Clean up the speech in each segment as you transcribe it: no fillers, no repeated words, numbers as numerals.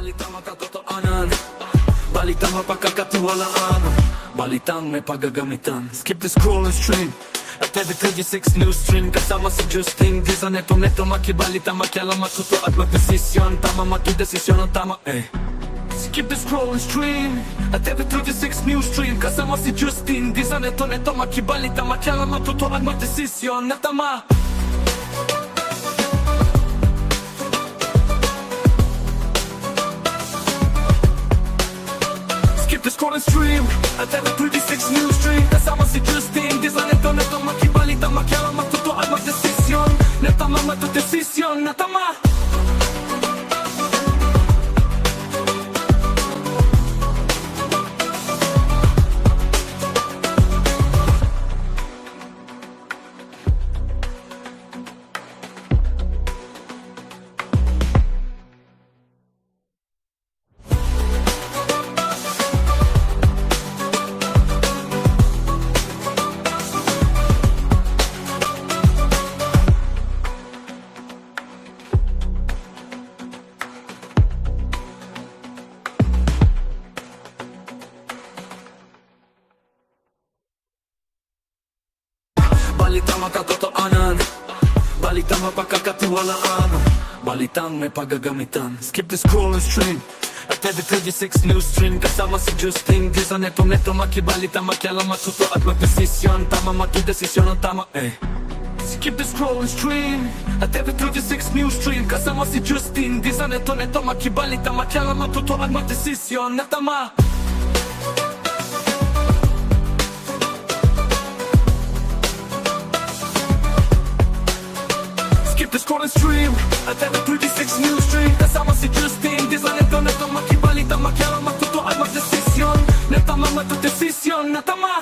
Balitang makatotohanan, balitang mapagkakatiwalaan, balitang may paggagamitan. Skip the scroll and stream at every 36 news stream. Kasama si Justin Disa, neto makibalita, makialam, matuto at magdesisyon. Tama, magdesisyon ang tama, Skip the scroll and stream at every 36 news stream. Kasama si Justin Disa, neto makibalita, makialam, matuto at magdesisyon na tama. The scroll and stream at every 36 news stream. Kasama si Justin Disa, neto makibalita, makialam, matuto at magdesisyon na tama, magdesisyon na tama. Balitang makatotohanan, balitang mapagkakatiwalaan, balitang may paggagamitan. Skip the scroll and stream at every 36 news stream. Kasama si Justin Disa, neto makibalita, makialam, matuto at magdesisyon. Tama, magdesisyon ang tama, Skip the scroll and stream at every 36 news stream. Kasama si Justin Disa, neto makibalita, makialam, matuto at magdesisyon na tama. The scroll and stream at every 36 news stream. Kasama si Justin Disa, neto makibalita, makialam, matuto at magdesisyon na tama, magdesisyon na tama.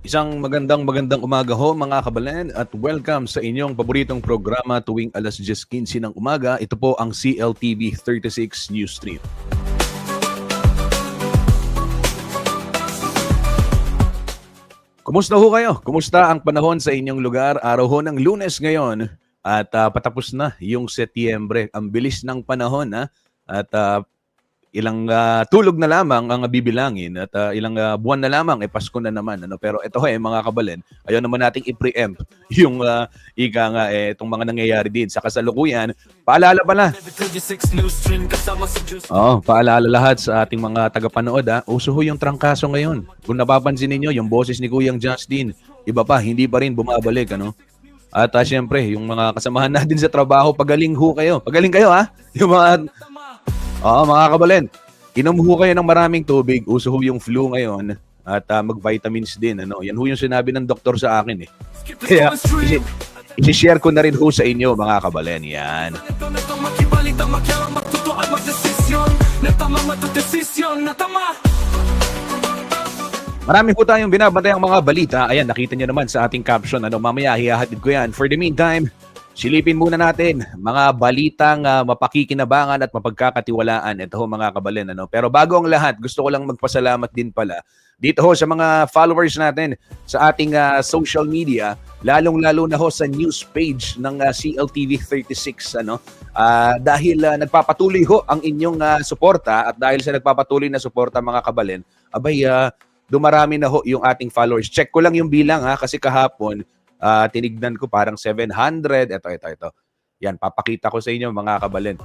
Isang magandang umaga ho mga kabalen at welcome sa inyong paboritong programa tuwing alas 10:15 ng umaga. Ito po ang CLTV 36 News Stream. Kumusta ho kayo? Kumusta ang panahon sa inyong lugar? Araw ho ng Lunes ngayon at patapos na yung Setyembre. Ang bilis ng panahon at ilang tulog na lamang ang bibilangin at ilang buwan na lamang Pasko na naman, pero ito mga kabalen, ayaw naman nating i-preempt yung itong mga nangyayari din sa kasalukuyan. Paalala pala. Paalala lahat sa ating mga tagapanood, uso ho yung trangkaso ngayon. Kung napapansin niyo yung boses ni Kuyang Justin, iba pa, hindi pa rin bumabalik, At syempre, yung mga kasamahan natin sa trabaho, pagaling ho kayo. Pagaling kayo, Yung mga kabalen, inom ho kayo ng maraming tubig, uso ho yung flu ngayon, at mag-vitamins din. Yan ho yung sinabi ng doktor sa akin. Kaya, isi-share ko na rin ho sa inyo, mga kabalen. Yan. Marami po tayong binabantayang mga balita. Ayan, nakita niyo naman sa ating caption. Mamaya, hihahatid ko yan. For the meantime, silipin muna natin mga balitang mapakikinabangan at mapagkakatiwalaan. Ito ho mga kabalen. Pero bago ang lahat, gusto ko lang magpasalamat din pala dito ho sa mga followers natin sa ating social media, lalong-lalo na ho sa news page ng CLTV 36. Dahil nagpapatuloy ho ang inyong suporta at dahil sa nagpapatuloy na suporta mga kabalen, dumarami na ho yung ating followers. Check ko lang yung bilang kasi kahapon, tinignan ko parang 700. Ito. Yan, papakita ko sa inyo mga kabalen.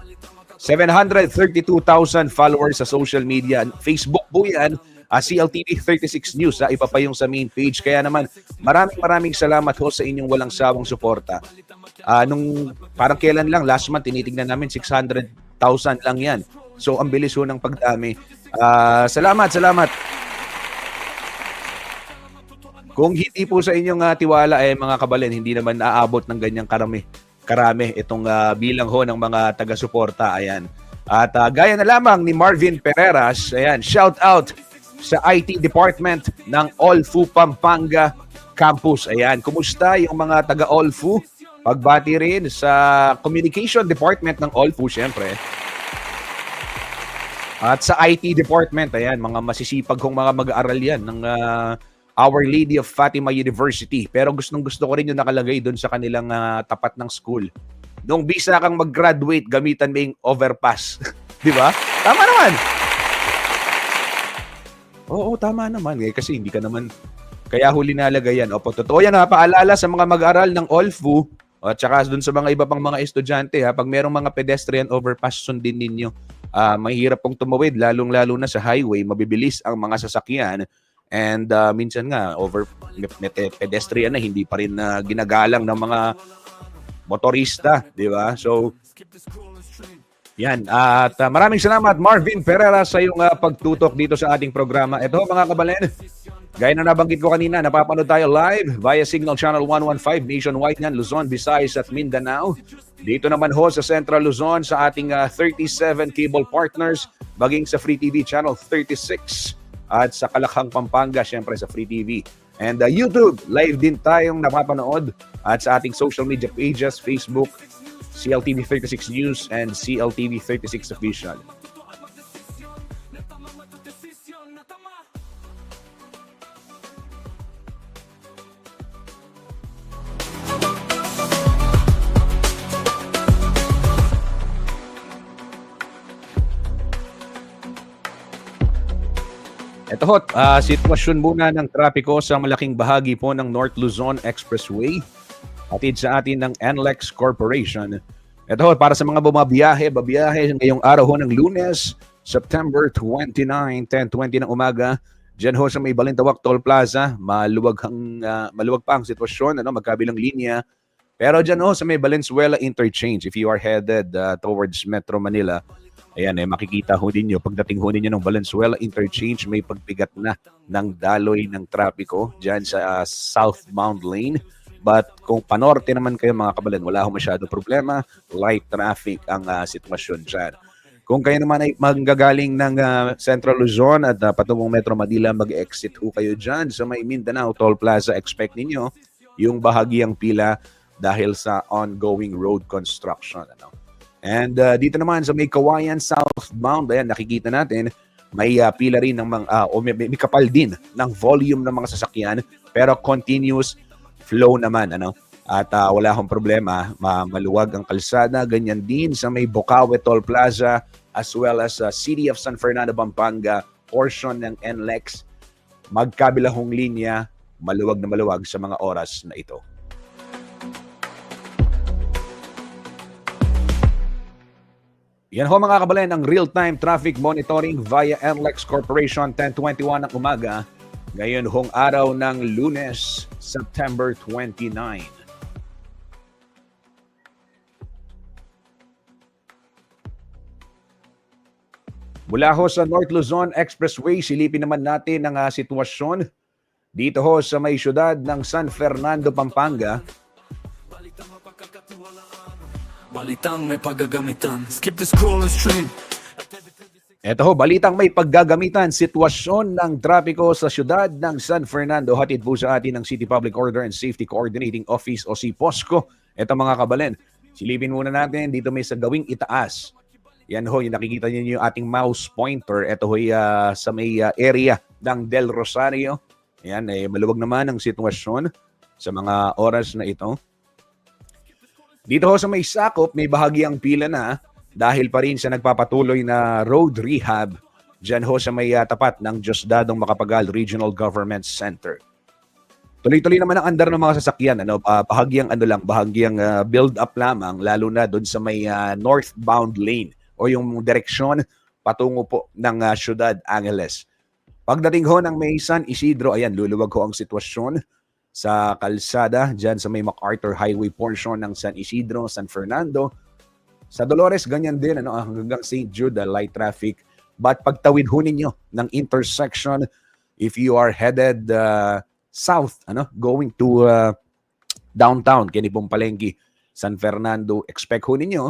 732,000 followers sa social media. Facebook po yan, CLTV 36 News. Iba pa yung sa main page. Kaya naman, maraming salamat ho sa inyong walang sawang suporta. Nung parang kailan lang, last month, tinitignan namin 600,000 lang yan. So, ang bilis ho ng pagdami. Salamat. Kung hindi po sa inyong tiwala mga kabalen, hindi naman naaabot ng ganyang karami itong bilang ho ng mga taga-suporta. Ayan. At gaya na lamang ni Marvin Pereras, ayan, shout out sa IT department ng Olfu Pampanga Campus. Ayan, kumusta yung mga taga-Olfu? Pagbati rin sa communication department ng Olfu, syempre. At sa IT department, ayan, mga masisipag kong mga mag-aaral yan ng Our Lady of Fatima University. Pero gustong-gusto ko rin yung nakalagay doon sa kanilang tapat ng school. Nung bisa kang mag-graduate, gamitan mo yung overpass. Di ba? Tama naman. Oo, tama naman. Kasi hindi ka naman, kaya huli nalagay yan. Opo, totoo yan ha. Paalala sa mga mag-aral ng OLFU at saka dun sa mga iba pang mga estudyante ha. Pag merong mga pedestrian overpass, sundin ninyo. Mahirap pong tumawid, lalong-lalo na sa highway, mabibilis ang mga sasakyan. And minsan nga, pedestrian na, hindi pa rin ginagalang ng mga motorista, di ba? So, yan. At maraming salamat, Marvin Pereira, sa iyong pagtutok dito sa ating programa. Ito, mga kabalen, gaya na nabanggit ko kanina, napapanood tayo live via Signal Channel 115 nationwide yan, Luzon, Visayas at Mindanao. Dito naman ho sa Central Luzon sa ating 37 cable partners, maging sa Free TV Channel 36 at sa Kalakhang, Pampanga, syempre sa Free TV. And YouTube, live din tayong napapanood at sa ating social media pages, Facebook, CLTV 36 News and CLTV 36 Official. Ito ho, sitwasyon muna ng trapiko sa malaking bahagi po ng North Luzon Expressway. Hatid sa atin ng NLEX Corporation. Ito ho, para sa mga babiyahe ngayong araw ho ng Lunes, September 29, 10:20 ng umaga. Diyan ho sa may Balintawak Toll Plaza, maluwag pa ang sitwasyon, magkabilang linya. Pero diyan ho sa may Valenzuela Interchange, if you are headed towards Metro Manila, ayan, makikita ho din nyo, pagdating ho ninyo ng Valenzuela Interchange, may pagbigat na ng daloy ng trapiko dyan sa southbound lane. But kung panorte naman kayo mga kabalan, wala ho masyado problema. Light traffic ang sitwasyon dyan. Kung kayo naman ay manggagaling ng Central Luzon at patungong Metro Manila, mag-exit ho kayo dyan sa may Mindanao Toll Plaza. Expect ninyo yung bahagyang pila dahil sa ongoing road construction. And dito naman sa may Kawayan southbound, ayan, nakikita natin, may pila rin ng mga, may kapal din ng volume ng mga sasakyan, pero continuous flow naman, At wala akong problema, maluwag ang kalsada, ganyan din sa may Bocaue Toll Plaza, as well as City of San Fernando, Pampanga, portion ng NLEX, magkabilahong linya, maluwag na maluwag sa mga oras na ito. Yan ho mga kabalan, ang real-time traffic monitoring via NLEX Corporation, 10:21 ng umaga. Ngayon hong araw ng Lunes, September 29. Mula ho sa North Luzon Expressway, silipin naman natin ang sitwasyon dito ho sa may syudad ng San Fernando, Pampanga. Balitang may paggagamitan. Skip the scroll and stream. Ito ho, balitang may paggagamitan, sitwasyon ng trapiko sa syudad ng San Fernando. Hatid po sa atin ng City Public Order and Safety Coordinating Office o si POSCO. Ito mga kabalen, silipin muna natin dito may sa gawing itaas. Yan ho, yung nakikita niyo yung ating mouse pointer. Ito ho sa may area ng Del Rosario. Yan, maluwag naman ang sitwasyon sa mga oras na ito. Dito ho sa may sakop, may bahagyang pila na dahil pa rin sa nagpapatuloy na road rehab dyan ho sa may tapat ng Diosdadong Macapagal Regional Government Center. Tuloy-tuloy naman ang andar ng mga sasakyan. Bahagyang build-up lamang, lalo na doon sa may northbound lane o yung direksyon patungo po ng Ciudad Angeles. Pagdating ho ng may San Isidro, ayan, luluwag ho ang sitwasyon sa kalsada dyan sa may MacArthur Highway portion ng San Isidro, San Fernando. Sa Dolores, ganyan din, hanggang St. Jude, light traffic. But pagtawid ho ninyo ng intersection, if you are headed south, going to downtown, Kinipong Palengke, San Fernando, expect ho ninyo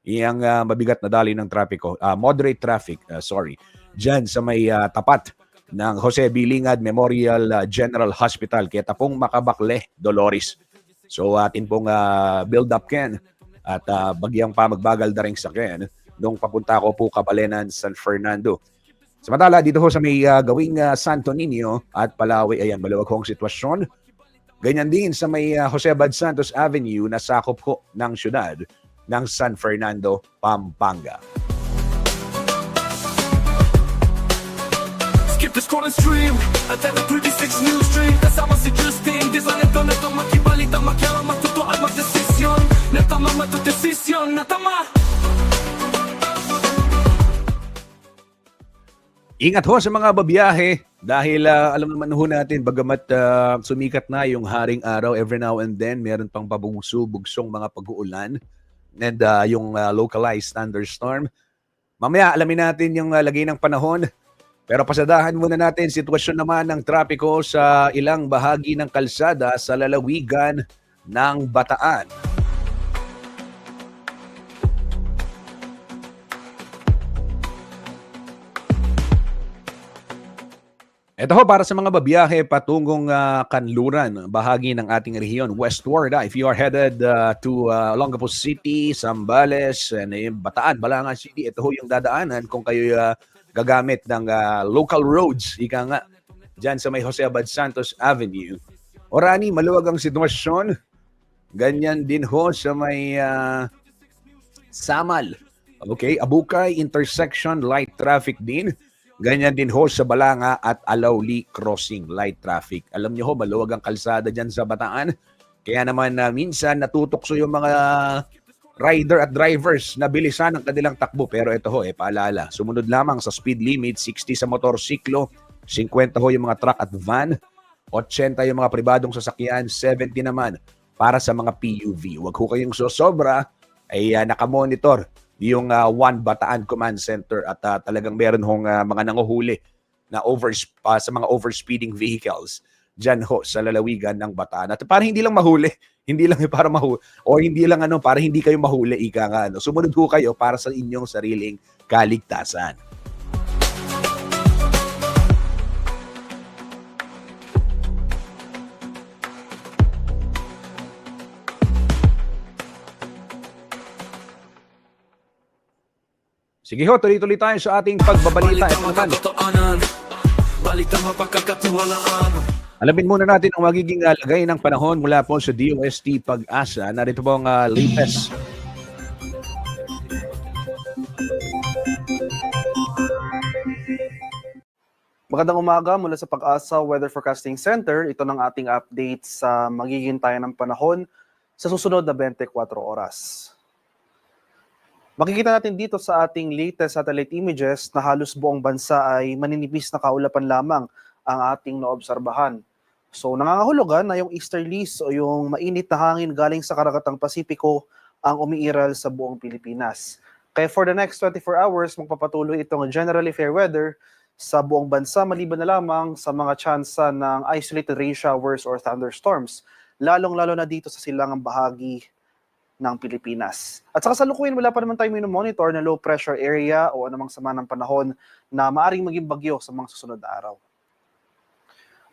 yung mabigat na daloy ng trapiko, moderate traffic, dyan sa may tapat ng Jose Bilingad Memorial General Hospital, kaya tapong Makabakle, Dolores. So atin pong build up Ken at bagyang pa magbagal daring sakyan. nung papunta ko po Kabalenan, San Fernando. Samantala, dito ho sa may gawing Santo Niño at Palawi, ayan, maluwag ho ang sitwasyon. Ganyan din sa may Jose Abad Santos Avenue na sakop ho ng syudad ng San Fernando, Pampanga. Skip the scroll and stream at the 36 news stream. Kasama si Justin. Di sa neto makibalita, makyara, matuto at magdesisyon. Natama matudesisyon, natama. Ingat ho sa mga babiyahe dahil alam naman ho natin bagamat sumikat na yung haring araw, every now and then meron pang bugsong mga pag-uulan and yung localized thunderstorm. Mamaya alamin natin yung lagay ng panahon. Pero pasadahan muna natin sitwasyon naman ng trapiko sa ilang bahagi ng kalsada sa lalawigan ng Bataan. Ito ho para sa mga babiyahe patungong Kanluran, bahagi ng ating rehiyon, westward. If you are headed to Olongapo City, Zambales, and Bataan, Balangan City, ito ho yung dadaanan kung kayo gagamit ng local roads, ika nga, dyan sa may Jose Abad Santos Avenue. Orani, maluwag ang sitwasyon. Ganyan din ho sa may Samal. Okay, Abukay intersection, light traffic din. Ganyan din ho sa Balanga at Alawli crossing, light traffic. Alam niyo ho, maluwag ang kalsada dyan sa Bataan. Kaya naman minsan natutokso yung mga rider at drivers na bilisan ang kanilang takbo. Pero ito ho, paalala, sumunod lamang sa speed limit, 60 sa motorsiklo, 50 ho yung mga truck at van, 80 yung mga pribadong sasakyan, 70 naman para sa mga PUV. Huwag ho kayong sosobra, ay nakamonitor yung One Bataan Command Center at talagang meron hong mga nanguhuli na sa mga overspeeding vehicles dyan ho sa lalawigan ng Bataan. At para hindi lang mahuli, hindi lang para mahuli, o hindi lang para hindi kayo mahuli, ika nga. Sumunod ho kayo para sa inyong sariling kaligtasan. Sige ho, tuloy-tuloy tayo sa ating pagbabalita. Ito naman. Balita mapagkakatiwalaan. Alamin muna natin ang magiging lagay ng panahon mula po sa DOST Pag-asa. Narito po ang latest. Magandang umaga mula sa Pag-asa Weather Forecasting Center. Ito ng ating update sa magiging tayo ng panahon sa susunod na 24 oras. Makikita natin dito sa ating latest satellite images na halos buong bansa ay maninipis na kaulapan lamang ang ating naobserbahan. So nangangahulugan na yung easterlies o yung mainit na hangin galing sa karagatang Pasipiko ang umiiral sa buong Pilipinas. Kaya for the next 24 hours, magpapatuloy itong generally fair weather sa buong bansa maliban na lamang sa mga tsansa ng isolated rain showers or thunderstorms, lalong-lalo na dito sa silangang bahagi ng Pilipinas. At sa kasalukuyan, wala pa naman tayo monitor na low pressure area o anumang sama ng panahon na maaring maging bagyo sa mga susunod na araw.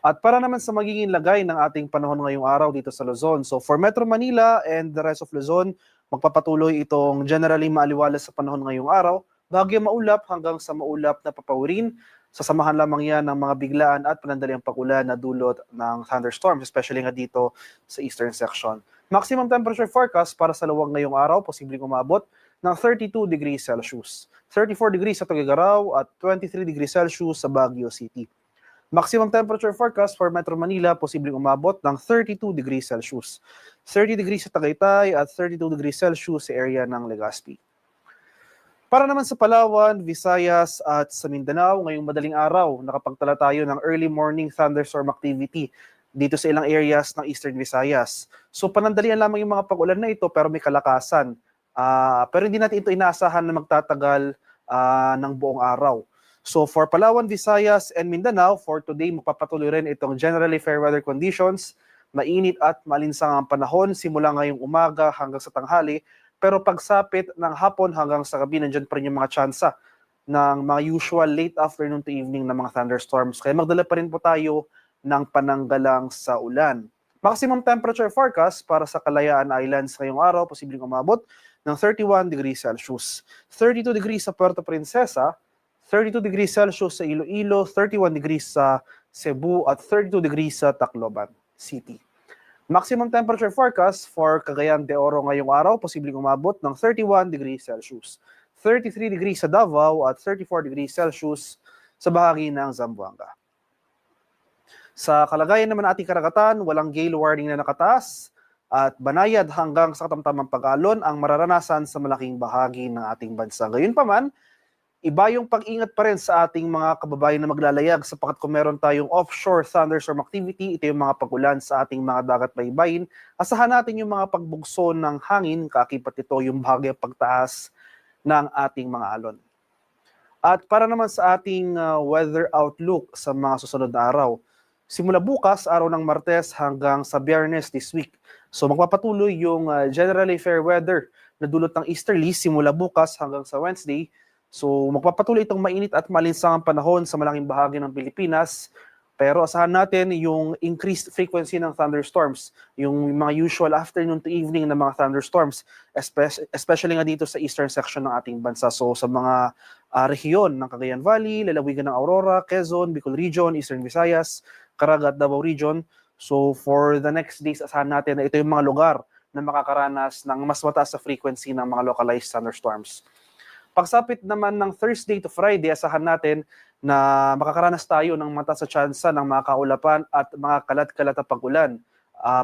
At para naman sa magiging lagay ng ating panahon ngayong araw dito sa Luzon, so for Metro Manila and the rest of Luzon, magpapatuloy itong generally maaliwalas sa panahon ngayong araw, bagyo maulap hanggang sa maulap na papawirin. Sasamahan lamang yan ng mga biglaan at panandaliang pag-ulan na dulot ng thunderstorms, especially nga dito sa eastern section. Maximum temperature forecast para sa luwag ngayong araw, posibleng umabot ng 32 degrees Celsius. 34 degrees sa Tuguegarao at 23 degrees Celsius sa Baguio City. Maximum temperature forecast for Metro Manila, posibleng umabot ng 32 degrees Celsius. 30 degrees sa Tagaytay at 32 degrees Celsius sa area ng Legazpi. Para naman sa Palawan, Visayas at sa Mindanao, ngayong madaling araw, nakapagtala tayo ng early morning thunderstorm activity dito sa ilang areas ng Eastern Visayas. So panandalian lamang yung mga pag-ulan na ito pero may kalakasan. Pero hindi natin ito inaasahan na magtatagal ng buong araw. So for Palawan, Visayas, and Mindanao, for today, magpapatuloy rin itong generally fair weather conditions. Mainit at malinsang ang panahon simula ngayong umaga hanggang sa tanghali. Pero pagsapit ng hapon hanggang sa gabi, nandyan pa rin yung mga tsansa ng mga usual late afternoon to evening na mga thunderstorms. Kaya magdala pa rin po tayo ng pananggalang sa ulan. Maximum temperature forecast para sa Kalayaan Islands ngayong araw, posibleng umabot ng 31 degrees Celsius. 32 degrees sa Puerto Princesa, 32 degrees Celsius sa Iloilo, 31 degrees sa Cebu, at 32 degrees sa Tacloban City. Maximum temperature forecast for Cagayan de Oro ngayong araw, posibleng umabot ng 31 degrees Celsius. 33 degrees sa Davao at 34 degrees Celsius sa bahagi ng Zamboanga. Sa kalagayan naman ating karagatan, walang gale warning na nakataas at banayad hanggang sa katamtamang pag-alon ang mararanasan sa malaking bahagi ng ating bansa. Gayunpaman, iba yung pag-ingat pa rin sa ating mga kababayan na maglalayag sapagkat kung meron tayong offshore thunderstorm activity, ito yung mga pag-ulan sa ating mga dagat baybayin. Asahan natin yung mga pagbugso ng hangin, kakipat ito yung bahagyang pagtaas ng ating mga alon. At para naman sa ating weather outlook sa mga susunod na araw, simula bukas, araw ng Martes hanggang sa Biyernes this week. So magpapatuloy yung generally fair weather na dulot ng easterly simula bukas hanggang sa Wednesday. So magpapatuloy itong mainit at malinsangang panahon sa malaking bahagi ng Pilipinas. Pero asahan natin yung increased frequency ng thunderstorms, yung mga usual afternoon to evening na mga thunderstorms, especially nga dito sa eastern section ng ating bansa. So sa mga rehiyon ng Cagayan Valley, lalawigan ng Aurora, Quezon, Bicol Region, Eastern Visayas, Caraga at Davao Region. So for the next days, asahan natin na ito yung mga lugar na makakaranas ng mas mataas sa frequency ng mga localized thunderstorms. Pagsapit naman ng Thursday to Friday, asahan natin na makakaranas tayo ng mataas sa tsansa ng mga kaulapan at mga kalat-kalat na pag-ulan,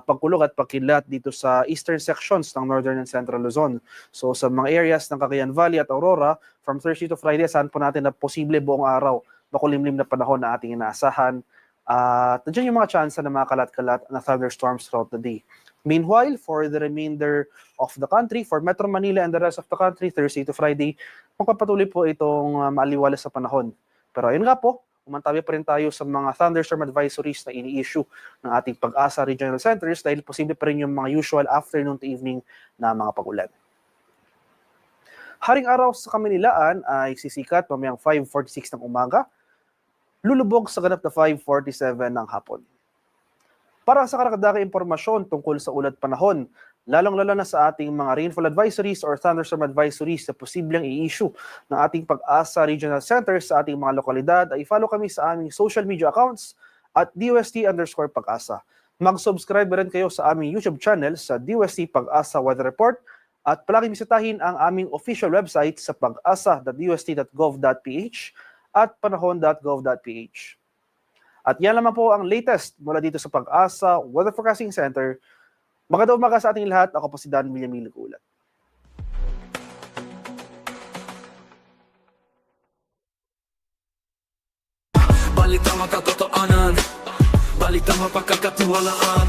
pagkulog at pagkilat dito sa eastern sections ng Northern and Central Luzon. So sa mga areas ng Cagayan Valley at Aurora, from Thursday to Friday, asahan po natin na posible buong araw makulimlim na panahon na ating inaasahan. At nandiyan yung mga tsansa ng mga kalat-kalat na thunderstorms throughout the day. Meanwhile, for the remainder of the country, for Metro Manila and the rest of the country, Thursday to Friday, magpapatuloy po itong maaliwalas sa panahon. Pero ayun nga po, umantabi pa rin tayo sa mga thunderstorm advisories na ini-issue ng ating Pag-asa Regional Centers dahil posible pa rin yung mga usual afternoon to evening na mga pag-ulan. Haring araw sa Kaminilaan ay sisikat mamayang 5:46 ng umaga, lulubog sa ganap na 5:47 ng hapon. Para sa karagdagang impormasyon tungkol sa ulat panahon, lalong-lalo na sa ating mga rainfall advisories or thunderstorm advisories na posibleng i-issue ng ating Pag-asa Regional Center sa ating mga lokalidad, ay follow kami sa aming social media accounts at DOST_Pag-asa. Mag-subscribe rin kayo sa aming YouTube channel sa DOST Pag-asa Weather Report at palaging bisitahin ang aming official website sa pag-asa.dost.gov.ph at panahon.gov.ph. At yan naman po ang latest mula dito sa Pag-asa Weather Forecasting Center. Magandang umaga sa ating lahat. Ako po si Dan Villamil Ulat. Balitang makatotoanan, balitang mapagkakatiwalaan,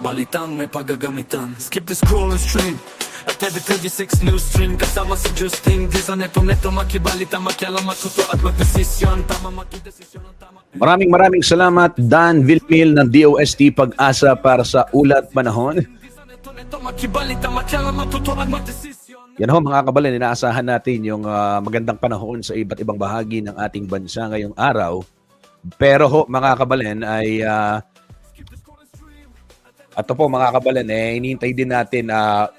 balitang may paggagamitan. Skip the scroll and stream at every 36 news stream. Kasama si Justin Disa neto makibalita, makialam, matuto at magdesisyon. Tama magdesisyon ang tama. Maraming salamat Dan Vilmil ng DOST Pag-asa para sa ulat panahon. Yan ho mga kabalan, inaasahan natin yung magandang panahon sa iba't ibang bahagi ng ating bansa ngayong araw. Pero ho mga kabalan ay ato po mga kabalan, hinihintay din natin,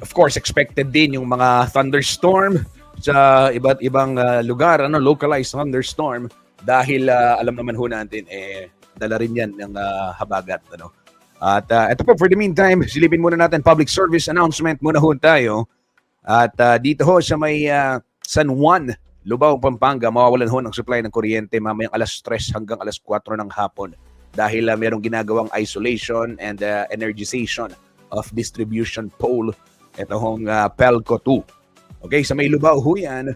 of course expected din yung mga thunderstorm sa iba't ibang lugar, localized thunderstorm. Dahil alam naman ho natin, dala rin yan ng habagat. At ito po, for the meantime, silipin muna natin public service announcement muna ho tayo. At dito ho sa may San Juan, Lubao, Pampanga, mawawalan ho ng supply ng kuryente mamayang alas 3 hanggang alas 4 ng hapon. Dahil merong ginagawang isolation and energization of distribution pole. Ito hong Pelco 2. Okay, sa may Lubao ho yan.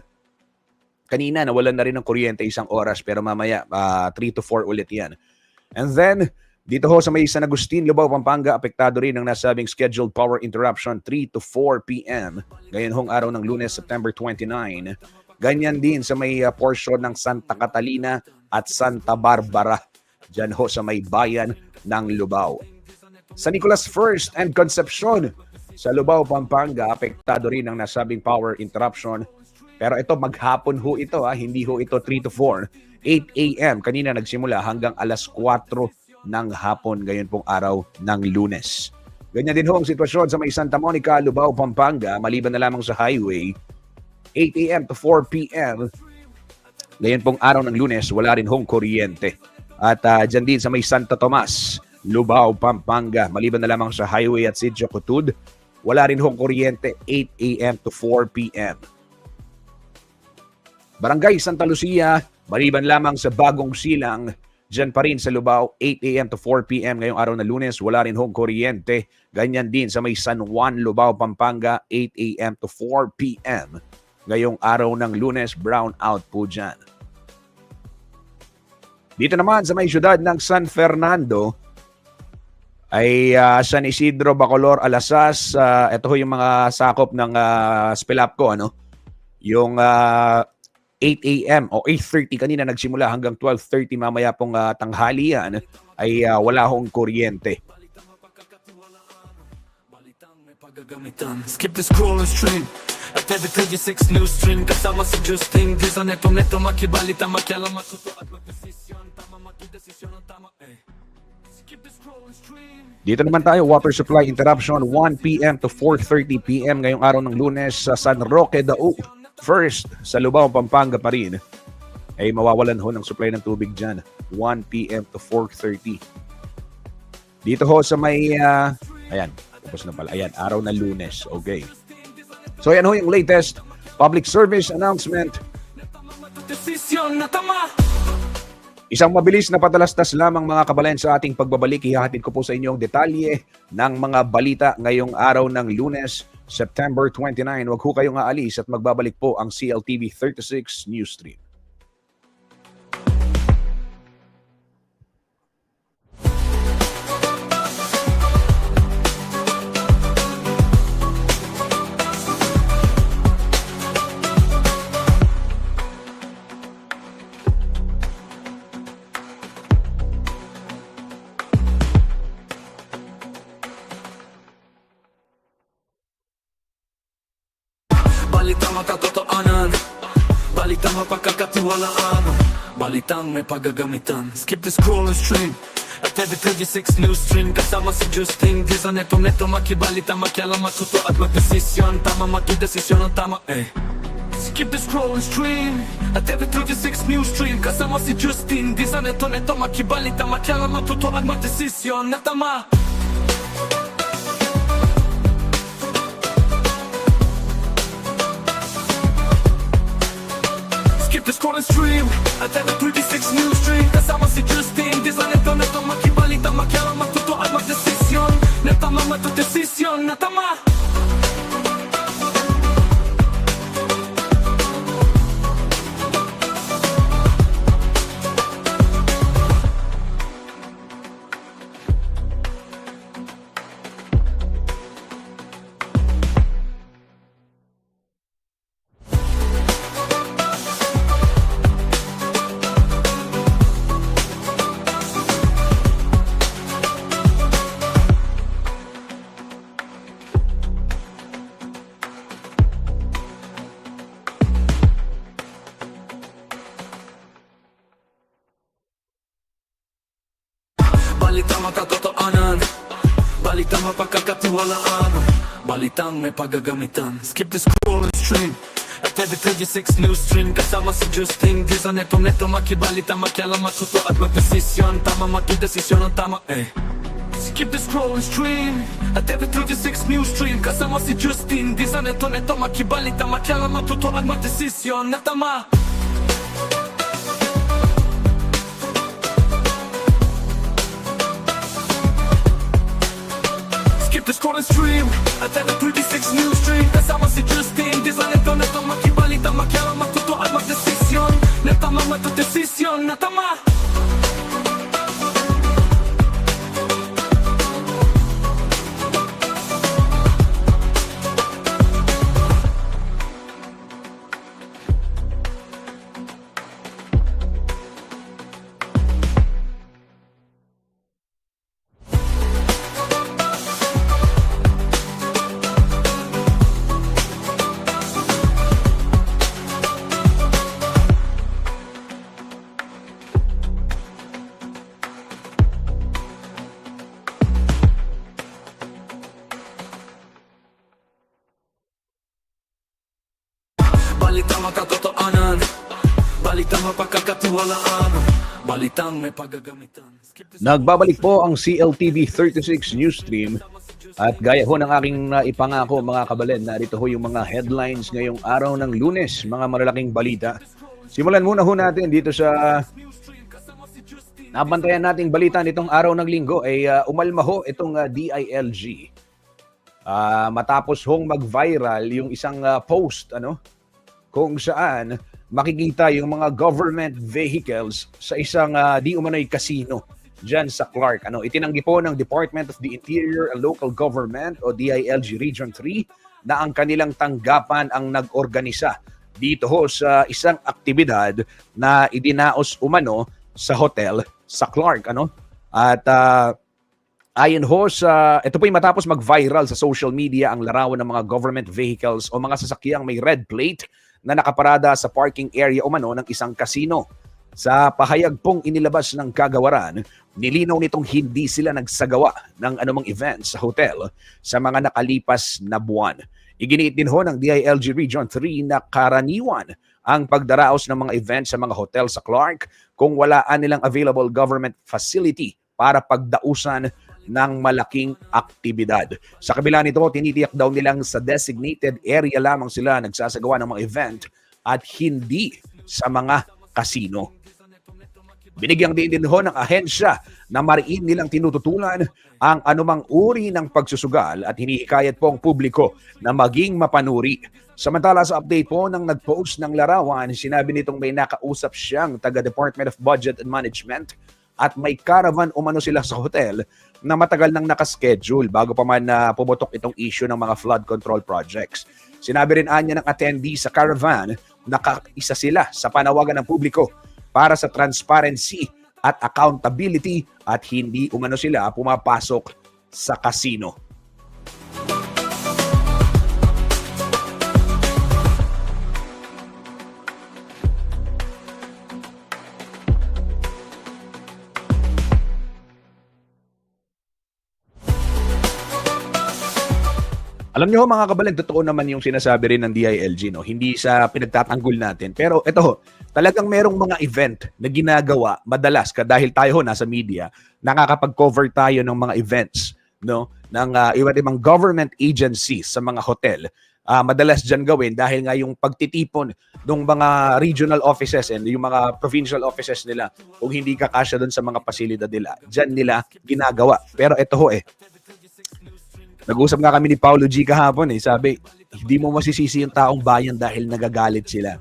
Kanina, nawalan na rin ng kuryente 1 oras, pero mamaya 3 to 4 ulit yan. And then, dito ho sa may San Agustin, Lubao, Pampanga, apektado rin ng nasabing scheduled power interruption 3 to 4 p.m. Ngayon hong araw ng Lunes, September 29. Ganyan din sa may portion ng Santa Catalina at Santa Barbara. Diyan ho sa may bayan ng Lubao. Sa Nicolas First and Concepcion, sa Lubao, Pampanga, apektado rin ng nasabing power interruption. Pero ito, maghapon ho ito, hindi ho ito 3 to 4. 8 a.m. Kanina nagsimula hanggang alas 4 ng hapon ngayon pong araw ng Lunes. Ganyan din ho ang sitwasyon sa may Santa Monica, Lubao, Pampanga, maliban na lamang sa highway, 8 a.m. to 4 p.m. Ngayon pong araw ng Lunes, wala rin hong kuryente. At dyan din sa may Santa Tomas, Lubao, Pampanga, maliban na lamang sa highway at Sitio Cutud, wala rin hong kuryente 8 a.m. to 4 p.m. Barangay Santa Lucia, maliban lamang sa Bagong Silang, dyan pa rin sa Lubao, 8 a.m. to 4 p.m. ngayong araw na Lunes, wala rin hong kuryente. Ganyan din sa may San Juan, Lubao, Pampanga, 8 a.m. to 4 p.m. ngayong araw ng Lunes, brown out po dyan. Dito naman sa may syudad ng San Fernando, ay San Isidro, Bacolor, Alasas, ito ho yung mga sakop ng Spelapco, ano? Yung 8 a.m. o 8:30 kanina nagsimula hanggang 12:30 mamaya pong tanghalian ay wala hong kuryente. Skip the scrolling stream at every 36 news stream kasama si Justin Di sa neto makibalita makialam matuto at magdesisyon tama makidesisyon ang tama skip the scrolling stream. Dito naman tayo, water supply interruption 1 p.m. to 4:30 p.m. ngayong araw ng Lunes sa San Roque Dao. First, sa Lubao, Pampanga pa rin, ay mawawalan ho ng supply ng tubig dyan. 1 p.m. to 4:30. Dito ho sa may, ayan, tapos na pala. Ayan, araw ng Lunes. Okay. So, ayan ho yung latest public service announcement. Isang mabilis na patalastas lamang mga kababayan sa ating pagbabalik. Ihahatid ko po sa inyo ang detalye ng mga balita ngayong araw ng Lunes, September 29. Huwag ho kayong aalis at magbabalik po ang CLTV 36 News Stream. Balitang makatotoanan, balitang mapagkakatiwalaan, balitang may paggagamitan. Skip the scrolling stream at every 36 news stream kasama si Justin Di sa neto makibalita makialam matuto at magdesisyon tama makidesisyon ang tama Skip the scrolling stream at every 36 news stream kasama si Justin Di sa neto makibalita makialam matuto at magdesisyon na tama. Skip the scrolling stream at every 36 news stream kasama si Justin Di sa neto makibalita makialam matuto at magdesisyon na tama matudesisyon na tama. Balitang makatotoanan, balitang mapagkakatiwalaan, balitang may paggagamitan. Skip the scrolling stream at every 36 news stream kasama si Justin Di sa neto makibalita makialam matuto at magdesisyon tama makidesisyon ang tama Skip the scrolling stream at every 36 news stream kasama si Justin Di sa neto makibalita makialam matuto at magdesisyon na tama. Skip the scrolling stream at every 36 news stream kasama si Justin Di sa neto makibalita makialam matuto at magdesisyon na tama matudesisyon na tama. balitang makatotohanan, balitang mapagkakatiwalaan, balitang may paggagamitan. Nagbabalik po ang CLTV 36 Newsstream at gaya ho ng aking ipangako mga kabalen, narito ho yung mga headlines ngayong araw ng Lunes, mga malalaking balita. Simulan muna ho natin dito sa nabantayan nating balita nitong araw ng Linggo ay umalma ho itong DILG. Matapos hong mag-viral yung isang post kung saan makikita yung mga government vehicles sa isang di umano'y casino dyan sa Clark. Itinanggi po ng Department of the Interior and Local Government o DILG Region 3 na ang kanilang tanggapan ang nag-organisa dito ho sa isang aktibidad na idinaos umano sa hotel sa Clark. At ayon ho sa, ito po yung matapos mag-viral sa social media ang larawan ng mga government vehicles o mga sasakyang may red plate na nakaparada sa parking area umano ng isang casino. Sa pahayag pong inilabas ng kagawaran, nilinaw nitong hindi sila nagsagawa ng anumang event sa hotel sa mga nakalipas na buwan. Iginiit din ho ng DILG Region 3 na karaniwan ang pagdaraos ng mga event sa mga hotel sa Clark kung walaan nilang available government facility para pagdausan ng malaking aktibidad. Sa kabila nito, tinitiyak daw nilang sa designated area lamang sila nagsasagawa ng mga event at hindi sa mga casino. Binigyang din ho ng ahensya na mariin nilang tinututulan ang anumang uri ng pagsusugal at hinihikayat po ang publiko na maging mapanuri. Samantala sa update po ng nag-post ng larawan, sinabi nitong may nakausap siyang taga-Department of Budget and Management at may caravan umano sila sa hotel na matagal nang nakaschedule bago pa man pumutok itong issue ng mga flood control projects. Sinabi rin anya ng attendee sa caravan na isa sila sa panawagan ng publiko para sa transparency at accountability at hindi umano sila pumapasok sa casino. Alam niyo mga kabalen, totoo naman yung sinasabi rin ng DILG, hindi sa pinagtatanggol natin. Pero ito, talagang merong mga event na ginagawa madalas dahil tayo nasa media, nakakapag-cover tayo ng mga events ng iba't ibang government agencies sa mga hotel. Madalas dyan gawin dahil nga yung pagtitipon ng mga regional offices and yung mga provincial offices nila kung hindi kakasya doon sa mga pasilidad nila, dyan nila ginagawa. Pero ito ho nag-usap nga kami ni Paulo G kahapon sabi, hindi mo masisisi yung taong bayan dahil nagagalit sila.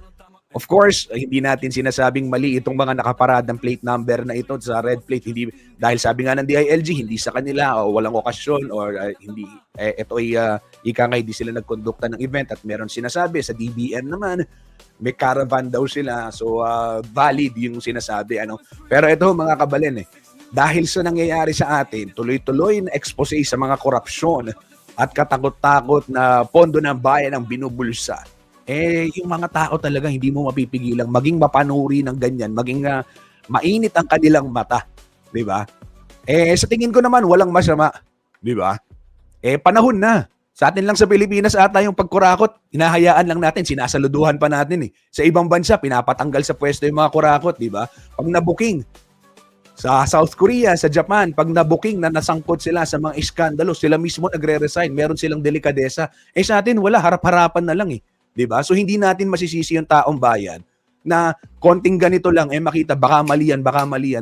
Of course, hindi natin sinasabing mali itong mga nakaparadang plate number na ito sa red plate. Hindi, dahil sabi nga ng DILG, hindi sa kanila o walang okasyon or hindi. Ito ay ika nga hindi sila nagkondukta ng event at meron sinasabi sa DBM naman, may caravan daw sila. So, valid yung sinasabi. Pero ito mga kabalen dahil sa nangyayari sa atin, tuloy-tuloy na expose sa mga korupsyon at katakot-takot na pondo ng bayan ang binubulsa, yung mga tao talaga hindi mo mapipigilang maging mapanuri ng ganyan, maging mainit ang kanilang mata. Di ba? Sa tingin ko naman, walang masama. Di ba? Panahon na. Sa atin lang sa Pilipinas ata yung pagkurakot, hinahayaan lang natin, sinasaluduhan pa natin Sa ibang bansa, pinapatanggal sa pwesto yung mga kurakot, di ba? Pag nabuking, sa South Korea, sa Japan, pag nabuking na nasangkot sila sa mga iskandalo, sila mismo nagre-resign, meron silang delikadesa. Sa atin, wala, harap-harapan na lang Diba? So hindi natin masisisi yung taong bayan na konting ganito lang, makita, baka mali yan,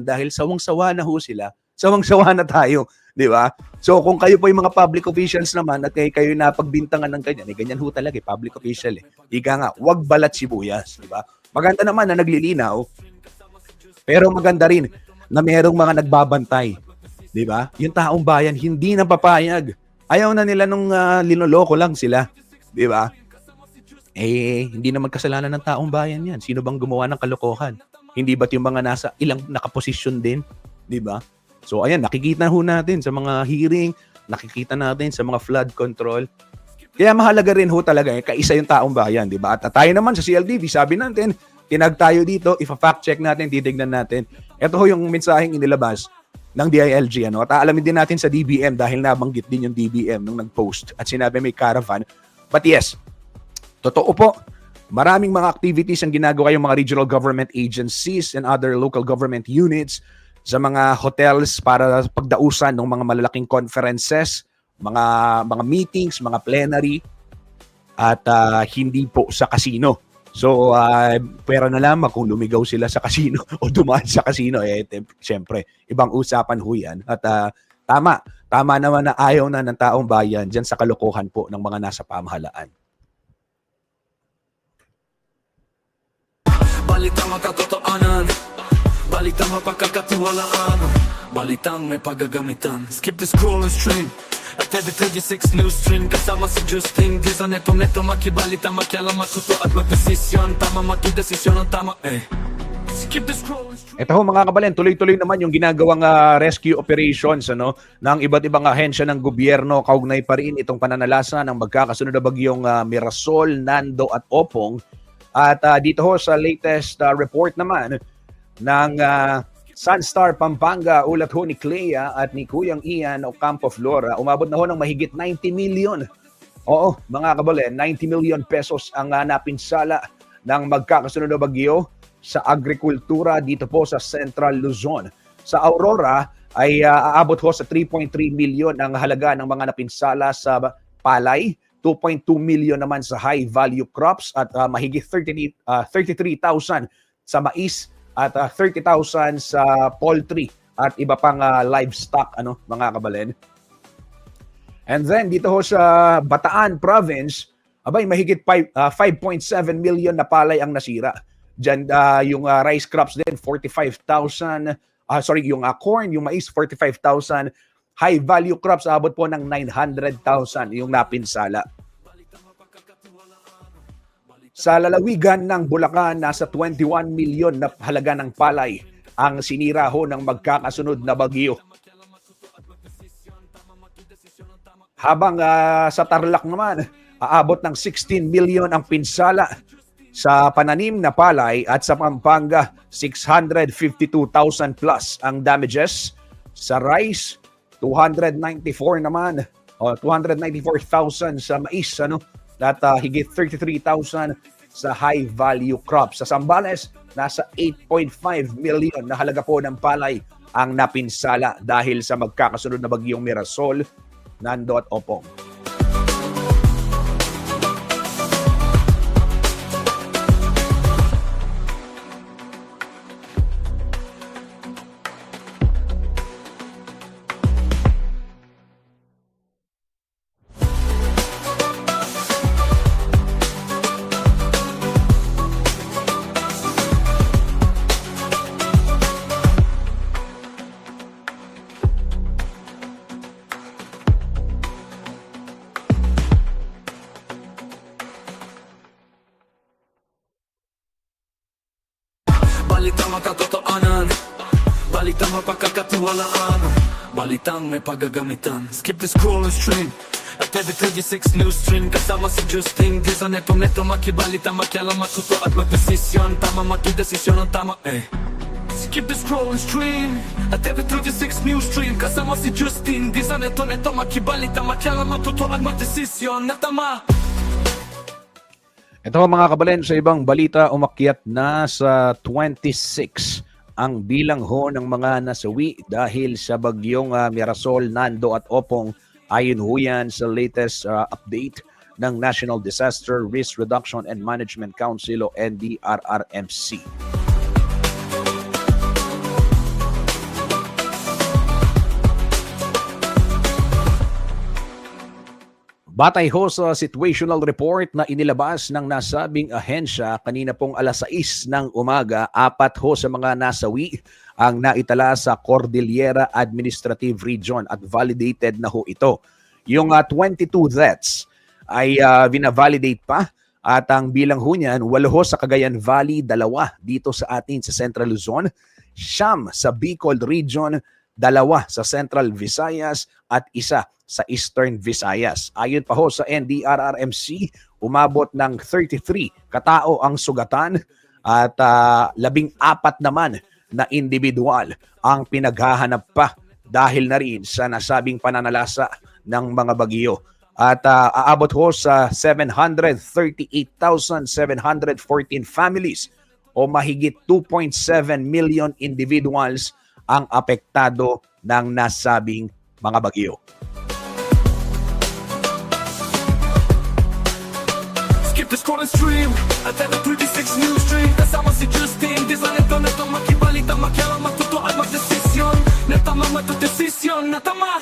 dahil sawang-sawa na ho sila, sawang-sawa na tayo. Diba? So kung kayo po yung mga public officials naman at kayo napagbintangan ng ganyan, ganyan ho talaga, public official Ika nga, wag balat sibuyas. Diba? Maganda naman na naglilinaw, pero maganda rin na merong mga nagbabantay. Di ba? Yung taong bayan, hindi na papayag. Ayaw na nila nung linoloko lang sila. Di ba? Hindi naman kasalanan ng taong bayan yan. Sino bang gumawa ng kalokohan? Hindi ba't yung mga nasa ilang nakaposisyon din? Di ba? So ayan, nakikita ho natin sa mga hearing, nakikita natin sa mga flood control. Kaya mahalaga rin ho talaga kaisa yung taong bayan. Di ba? At tayo naman sa CLTV, sabi natin, tinag tayo dito, ifa-fact check natin, titignan natin. Ito ho yung mensaheng inilabas ng DILG. At aalamin din natin sa DBM dahil nabanggit din yung DBM nung nag-post at sinabi may caravan. But yes, totoo po Maraming mga activities ang ginagawa yung mga regional government agencies and other local government units sa mga hotels para pagdausan ng mga malalaking conferences, mga meetings, mga plenary, at hindi po sa casino. So, pera na lamang kung lumigaw sila sa casino o dumaan sa casino. Siyempre, ibang usapan ho yan. At tama naman na ayaw na ng taong bayan dyan sa kalokohan po ng mga nasa pamahalaan. Balitang makatotohanan, balitang mapagkakatiwalaan, balitang may paggagamitan. Skip the scrolling stream at TV36 news stream. Kasama si Justin Dizon, neto makibalita, makialam, matuto at magdesisyon. Tama, magdesisyon ang tama, Skip the scrolling stream. Ito ho mga kabalen, tuloy-tuloy naman yung ginagawang rescue operations ng iba't ibang ahensya ng gobyerno. Kaugnay pa rin itong pananalasa ng magkakasunod na bagyong Mirasol, Nando at Opong. At dito ho sa latest report naman ng Sunstar Pampanga, ulat ho ni Clea at ni Kuyang Ian Ocampo Flora, umabot na ho ng mahigit 90 million. Oo, mga kabalen, 90 million pesos ang napinsala ng magkakasunod na bagyo sa agrikultura dito po sa Central Luzon. Sa Aurora ay aabot ho sa 3.3 million ang halaga ng mga napinsala sa palay, 2.2 million naman sa high value crops at mahigit 33,000 sa mais at 30,000 sa poultry at iba pang livestock mga kabalen. And then dito ho sa Bataan province, mahigit 5.7 million na palay ang nasira. Diyan yung rice crops din 45,000, yung corn, yung mais 45,000. High value crops abot po ng 900,000 yung napinsala. Sa lalawigan ng Bulacan, nasa 21 million na halaga ng palay ang sinira ho ng magkakasunod na bagyo. Habang sa Tarlac naman, aabot ng 16 million ang pinsala sa pananim na palay at sa Pampanga, 652,000 plus ang damages. Sa rice, 294 naman, 294,000 sa mais, at higit 33,000 sa high value crops. Sa Zambales, nasa 8.5 million na halaga po ng palay ang napinsala dahil sa magkakasunod na bagyong Mirasol, Nando at Opong. Balitang makatotohanan, balitang mapagkakatiwalaan, balitang may paggagamitan. Skip the scrolling stream at TV36 news stream. Kasama si Justin Dizon, neto makibalita, makialam, matuto at magdesisyon. Tama, magdesisyon ang tama, Skip the scrolling stream at TV36 news stream. Kasama si Justin Dizon, neto makibalita, makialam, matuto at magdesisyon na tama. Ito mga kabalen, sa ibang balita, umakyat na sa 26 ang bilang ho ng mga nasawi dahil sa bagyong Mirasol, Nando at Opong. Ayon ho yan sa latest update ng National Disaster Risk Reduction and Management Council o NDRRMC. Batay ho sa situational report na inilabas ng nasabing ahensya kanina pong alas 6 ng umaga, 4 ho sa mga nasawi ang naitala sa Cordillera Administrative Region at validated na ho ito. Yung 22 deaths ay vina-validate pa at ang bilang ho niyan, 8 ho sa Cagayan Valley, 2 dito sa atin sa Central Luzon, 9 sa Bicol Region, 2 sa Central Visayas at 1 sa Eastern Visayas. Ayon pa ho sa NDRRMC, umabot ng 33 katao ang sugatan at 14 naman na individual ang pinaghahanap pa dahil na rin sa nasabing pananalasa ng mga bagyo. at aabot ho sa 738,714 families o mahigit 2.7 million individuals ang apektado ng nasabing mga bagyo. Skip the scroll and stream at the 36 news stream. Kasama si Justin, di sa neto makibalita, makialam, matuto at magdesisyon. Natama matudesisyon, natama.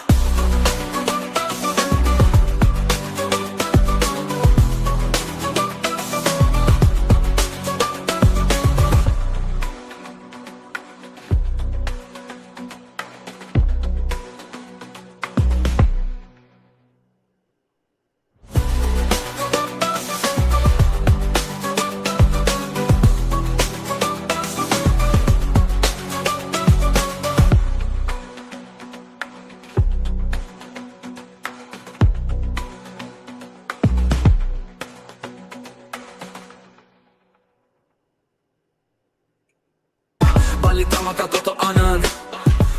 Balitang makatotoanan,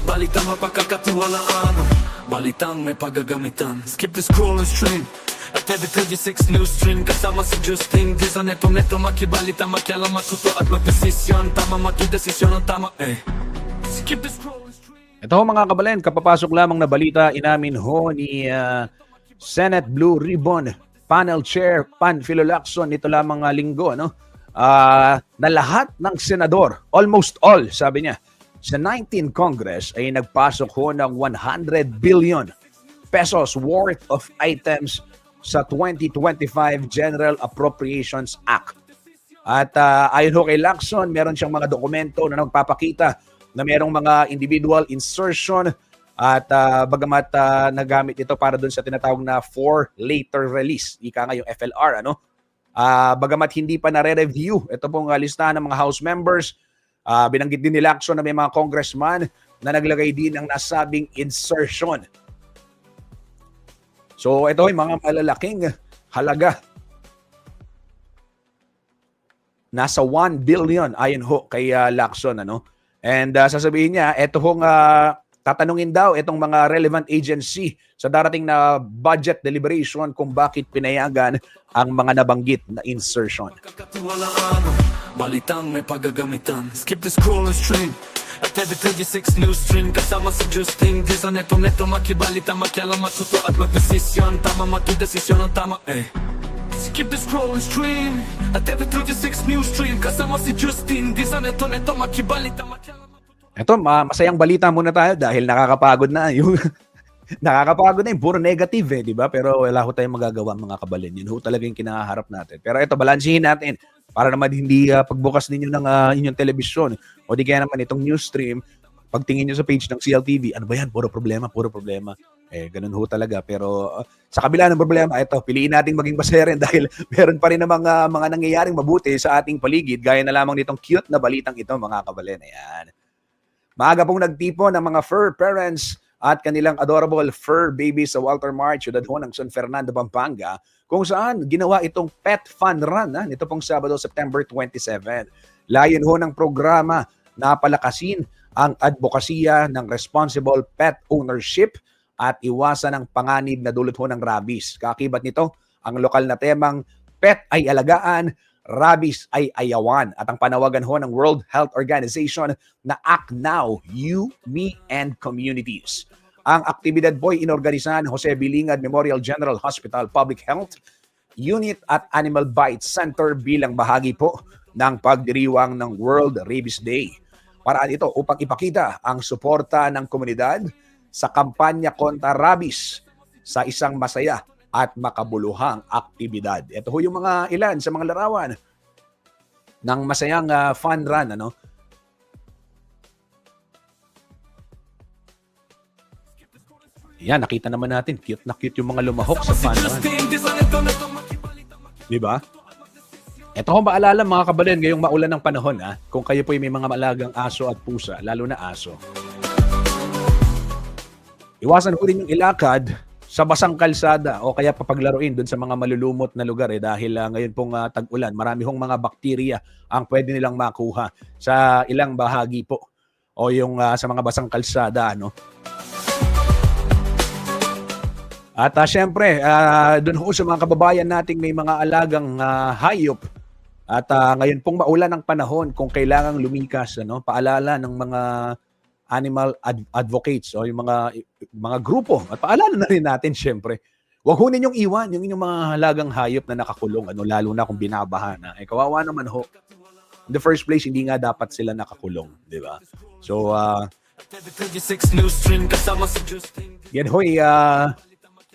balitang mapagkakatiwalaan, balitang may paggagamitan. Skip the scroll and stream at every 36 news stream. Kasama si Justin, di sa neto makibalita, makialam, matuto at magdesisyon. Tama matudesisyon ang tama Skip the scroll and stream. Ito ho mga kabalen, kapapasok lamang na balita, inamin ho ni Senate Blue Ribbon Panel Chair Panfilo Lacson nito lamang linggo, na lahat ng senador, almost all, sabi niya, sa 19 Congress ay nagpasok ho ng 100 billion pesos worth of items sa 2025 General Appropriations Act. At ayon ho kay Lacson, meron siyang mga dokumento na nagpapakita na merong mga individual insertion at bagamat nagamit ito para dun sa tinatawag na for later release, ika nga yung FLR, bagamat hindi pa nare-review ito pong listahan ng mga House members, binanggit din ni Lacson na may mga congressman na naglagay din ng nasabing insertion. So ito ay mga malalaking halaga. Nasa 1 billion ayon ho kay Lacson. And sasabihin niya, ito hong tatanungin daw itong mga relevant agency sa darating na budget deliberation kung bakit pinayagan ang mga nabanggit na insertion. Pagkakatiwalaan, balitang may paggagamitan. Skip the scroll and stream at every 36 news stream. Kasama si Justin, di sa neto makibalita, makialam, matuto at magdesisyon. Tama matudesisyon ang tama Skip the scroll and stream at every 36 news stream. Kasama si Justin, di sa neto makibalita, makialam. Ito, masayang balita muna tayo dahil nakakapagod na yung puro negative di ba? Pero wala ho tayong magagawa mga kabalin. Yun ho talaga yung kinaharap natin. Pero ito, balansihin natin para naman hindi pagbukas ninyo ng inyong telebisyon o di kaya naman itong news stream, pagtingin nyo sa page ng CLTV, ano ba yan? Puro problema. Ganun ho talaga. Pero sa kabila ng problema, ito, piliin nating maging masaya rin dahil meron pa rin namang mga nangyayaring mabuti sa ating paligid, gaya na lamang nitong cute na balitang ito mga kabalin. Ayan. Maaga pong nagtipon ng mga fur parents at kanilang adorable fur babies sa Walter Mart, Ciudad ho ng San Fernando, Pampanga, kung saan ginawa itong pet fun run nito pong Sabado, September 27. Layon ho ng programa na palakasin ang advokasya ng responsible pet ownership at iwasan ang panganib na dulot ho ng rabies. Kakibat nito, ang lokal na temang pet ay alagaan, rabies ay ayawan, at ang panawagan ho ng World Health Organization na Act Now, You, Me, and Communities. Ang aktibidad po ay inorganisahan Jose Bilingad Memorial General Hospital Public Health Unit at Animal Bites Center bilang bahagi po ng pagdiriwang ng World Rabies Day. Paraan ito upang ipakita ang suporta ng komunidad sa kampanya kontra rabies sa isang masaya at makabuluhang aktibidad. Ito ho yung mga ilan sa mga larawan ng masayang fun run. Yan, nakita naman natin. Cute na cute yung mga lumahok sa fun run. Diba? Ito ho maalala mga kabalin, ngayong maulan ng panahon, kung kayo po may mga malagang aso at pusa, lalo na aso. Iwasan ko rin yung ilakad sa basang kalsada o kaya papaglaruin doon sa mga malulumot na lugar dahil ngayon pong tag-ulan, marami hong mga bakterya ang pwede nilang makuha sa ilang bahagi po o yung sa mga basang kalsada. At syempre, doon ho sa mga kababayan nating may mga alagang hayop at ngayon pong maulan ng panahon kung kailangang lumikas, ano, paalala ng mga animal advocates o yung mga grupo at paalala na rin natin syempre. Huwag ho ninyong iwan yung inyong mga halagang hayop na nakakulong, ano, lalo na kung binabaha na. Eh, kawawa naman ho. In the first place, hindi nga dapat sila nakakulong, di ba? So, Atede 36 News Stream kasama si Justin. yan ho'y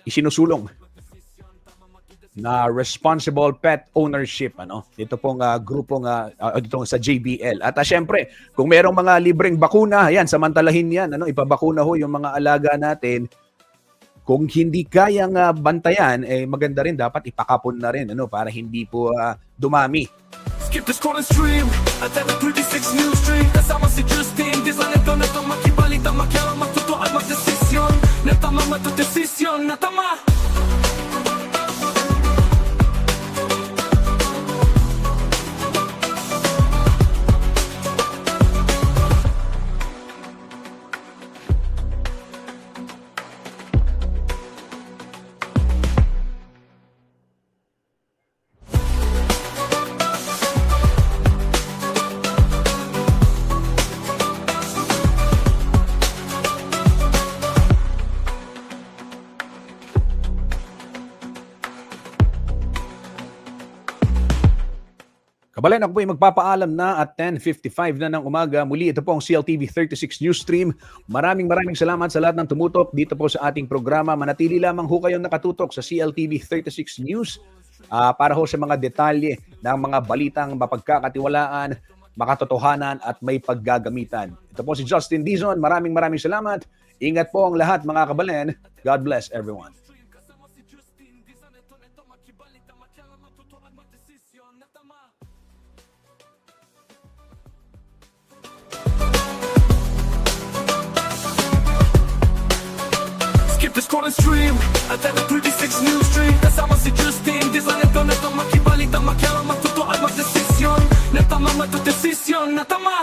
isinusulong na responsible pet ownership, ano, dito pong grupong dito sa JBL. At syempre, kung merong mga libreng bakuna, ayan, samantalahin yan, ano, ipabakuna ho yung mga alaga natin. Kung hindi kayang bantayan, eh maganda rin dapat ipakapon na rin, ano, para hindi po dumami. Skip the scroll and stream Atede 36 News Stream kasama si Justin. Di sa neto na to makibalita, makialam, matuto at magdesisyon. Natama matudesisyon, natama. Kabalan, ako po ay magpapaalam na at 10:55 na ng umaga. Muli, ito po ang CLTV 36 News Stream. Maraming salamat sa lahat ng tumutok dito po sa ating programa. Manatili lamang ho kayong nakatutok sa CLTV 36 News para ho sa mga detalye ng mga balitang mapagkakatiwalaan, makatotohanan at may paggagamitan. Ito po si Justin Dizon. Maraming salamat. Ingat po ang lahat mga kabalan. God bless everyone. Kasama si Justin. Di sa neto makibalita, makialam, matuto at magdesisyon. Natama. Skip the scroll and stream Atede 36 News Stream kasama si Justin. Di sa neto makibalita, makialam, matuto at magdesisyon. Natama matudesisyon, natama.